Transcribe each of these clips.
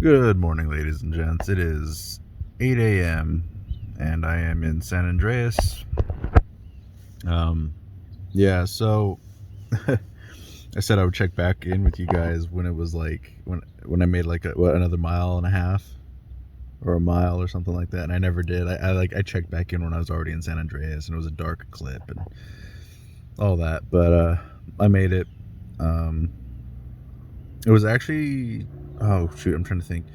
Good morning, ladies and gents. It is 8 a.m. and I am in San Andreas. Yeah, so I said I would check back in with you guys when it was like when I made like another mile and a half or a mile or something like that, and I never did. I checked back in when I was already in San Andreas, and it was a dark clip and all that, but I made it. It was actually, oh shoot, I'm trying to think.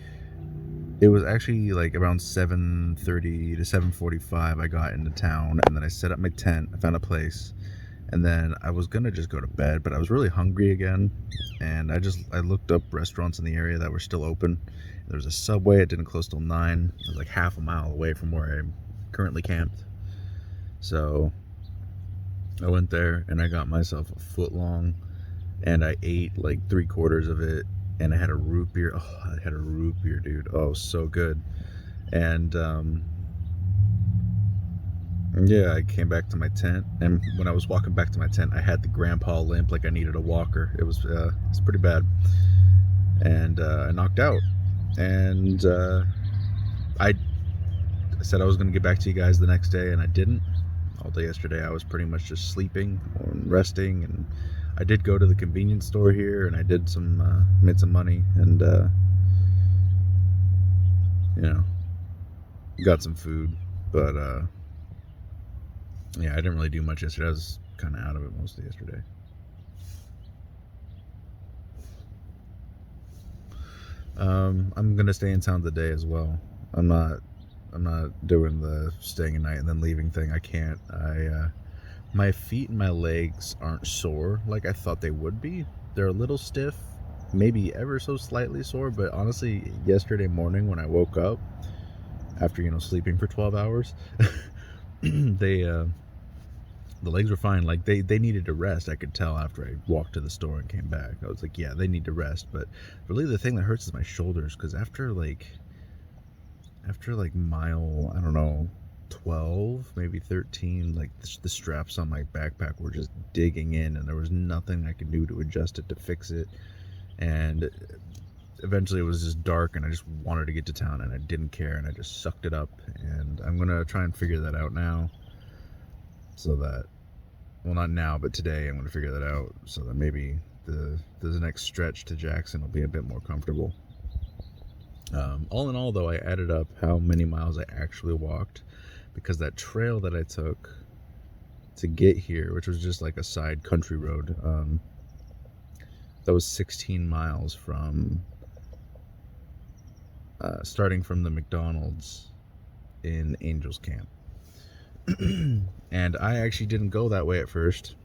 It was actually like around 7:30 to 7:45 I got into town, and then I set up my tent. I found a place, and then I was gonna just go to bed, but I was really hungry again, and I looked up restaurants in the area that were still open. There was a Subway. It didn't close till 9. It was like half a mile away from where I'm currently camped. So I went there and I got myself a foot long, and I ate like 3/4 of it, and I had a root beer. Oh, I had a root beer, dude. Oh, so good. And yeah, I came back to my tent, and when I was walking back to my tent, I had the grandpa limp, like I needed a walker. It was pretty bad, and I knocked out. And I said I was going to get back to you guys the next day, and I didn't. All day yesterday, I was pretty much just sleeping and resting, and I did go to the convenience store here, and I did made some money, and got some food, but yeah, I didn't really do much yesterday. I was kind of out of it most of yesterday. I'm gonna stay in town today as well. I'm not doing the staying a night and then leaving thing. I can't. My feet and my legs aren't sore like I thought they would be. They're a little stiff, maybe ever so slightly sore, but honestly, yesterday morning when I woke up after sleeping for 12 hours, the legs were fine. Like they needed to rest. I could tell after I walked to the store and came back. I was like, yeah, they need to rest. But really, the thing that hurts is my shoulders, because after mile, I don't know, 12, maybe 13, like the straps on my backpack were just digging in, and there was nothing I could do to adjust it to fix it. And eventually it was just dark, and I just wanted to get to town, and I didn't care, and I just sucked it up. And I'm gonna try and figure that out now, so that, well, not now, but today I'm gonna figure that out, so that maybe the next stretch to Jackson will be a bit more comfortable. All in all, though, I added up how many miles I actually walked, because that trail that I took to get here, which was just like a side country road, that was 16 miles from starting from the McDonald's in Angels Camp. And I actually didn't go that way at first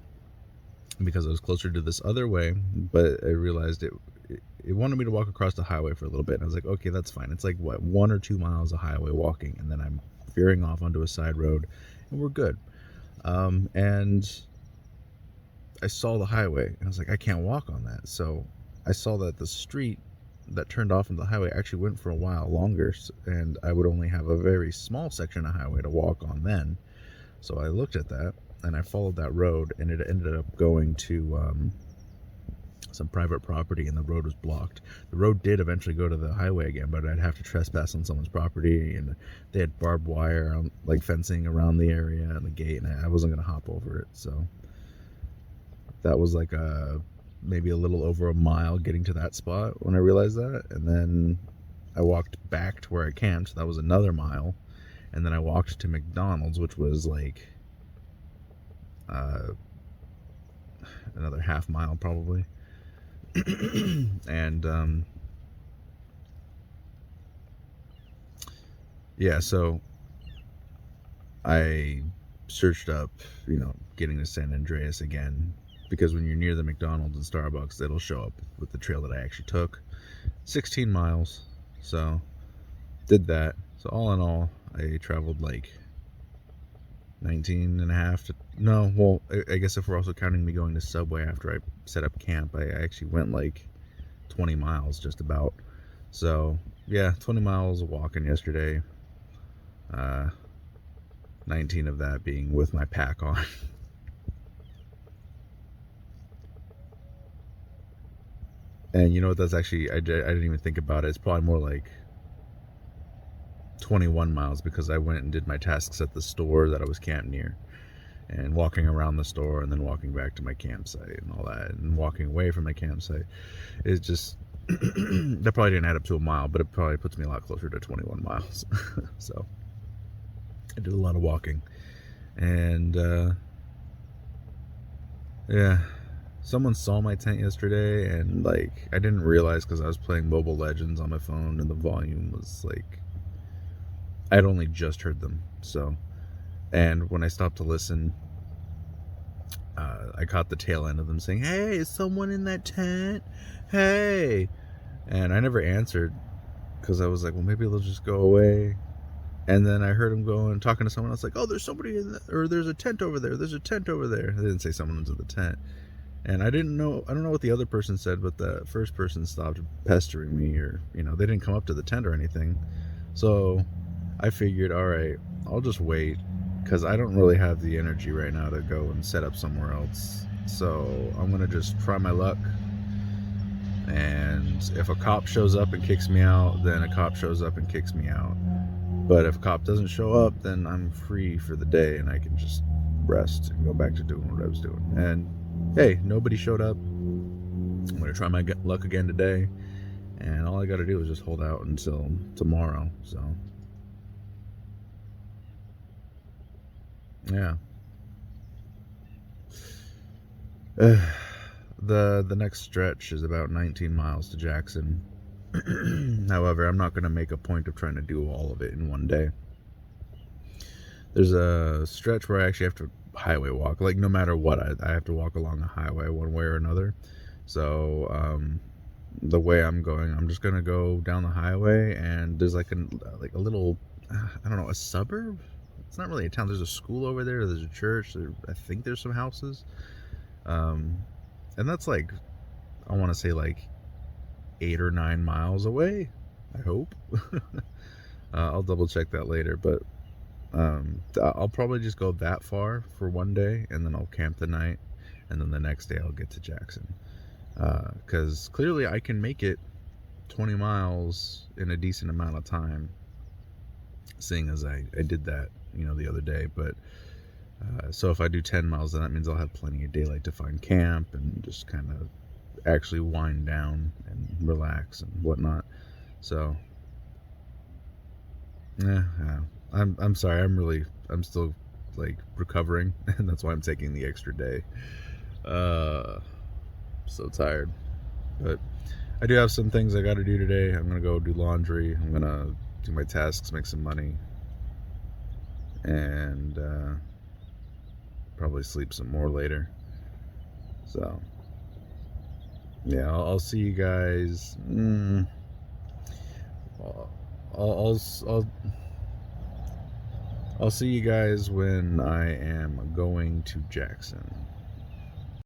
because I was closer to this other way, but I realized it wanted me to walk across the highway for a little bit, and I was like, okay, that's fine. It's like, what, 1 or 2 miles of highway walking, and then I'm veering off onto a side road, and we're good. And I saw the highway, and I was like, I can't walk on that. So I saw that the street that turned off into the highway actually went for a while longer, and I would only have a very small section of highway to walk on then. So I looked at that, and I followed that road, and it ended up going to some private property, and the road was blocked. The road did eventually go to the highway again, but I'd have to trespass on someone's property, and they had barbed wire, like fencing around the area and the gate, and I wasn't going to hop over it. So that was like maybe a little over a mile getting to that spot when I realized that. And then I walked back to where I camped, so that was another mile. And then I walked to McDonald's, which was like another half mile probably. And yeah, so I searched up, getting to San Andreas again, because when you're near the McDonald's and Starbucks, it'll show up with the trail that I actually took. 16 miles. So did that. So all in all, I traveled like 19 and a half to, no, well, I guess if we're also counting me going to Subway after I set up camp, I actually went like 20 miles just about. So yeah, 20 miles walking yesterday, 19 of that being with my pack on. And you know what? That's actually, I didn't even think about it. It's probably more like 21 miles because I went and did my tasks at the store that I was camped near, and walking around the store and then walking back to my campsite and all that, and walking away from my campsite. It just that probably didn't add up to a mile, but it probably puts me a lot closer to 21 miles. So I did a lot of walking, and yeah, someone saw my tent yesterday, and like I didn't realize because I was playing Mobile Legends on my phone and the volume was like, I'd only just heard them. So, and when I stopped to listen, I caught the tail end of them saying, "Hey, is someone in that tent? Hey!" And I never answered because I was like, well, maybe they'll just go away. And then I heard him going talking to someone else, like, "Oh, there's somebody in that, or there's a tent over there. There's a tent over there." They didn't say someone was in the tent. And I don't know what the other person said, but the first person stopped pestering me, or, they didn't come up to the tent or anything. So I figured, all right, I'll just wait, because I don't really have the energy right now to go and set up somewhere else. So I'm going to just try my luck. And if a cop shows up and kicks me out, then a cop shows up and kicks me out. But if a cop doesn't show up, then I'm free for the day and I can just rest and go back to doing what I was doing. And hey, nobody showed up. I'm going to try my luck again today. And all I got to do is just hold out until tomorrow. So, yeah. The next stretch is about 19 miles to Jackson. However, I'm not going to make a point of trying to do all of it in one day. There's a stretch where I actually have to highway walk. Like, no matter what, I have to walk along a highway one way or another. So, the way I'm going, I'm just going to go down the highway, and there's like a little, I don't know, a suburb? It's not really a town. There's a school over there. There's a church. I think there's some houses. And that's like, I want to say like 8 or 9 miles away, I hope. I'll double check that later, but I'll probably just go that far for one day, and then I'll camp the night, and then the next day I'll get to Jackson, because clearly I can make it 20 miles in a decent amount of time, seeing as I did that the other day. But so if I do 10 miles, then that means I'll have plenty of daylight to find camp and just kind of actually wind down and relax and whatnot. So yeah, I'm sorry, I'm still like recovering, and that's why I'm taking the extra day. So tired, but I do have some things I got to do today. I'm gonna go do laundry, I'm gonna do my tasks, make some money, and probably sleep some more later. So yeah, I'll see you guys. I'll see you guys when I am going to Jackson.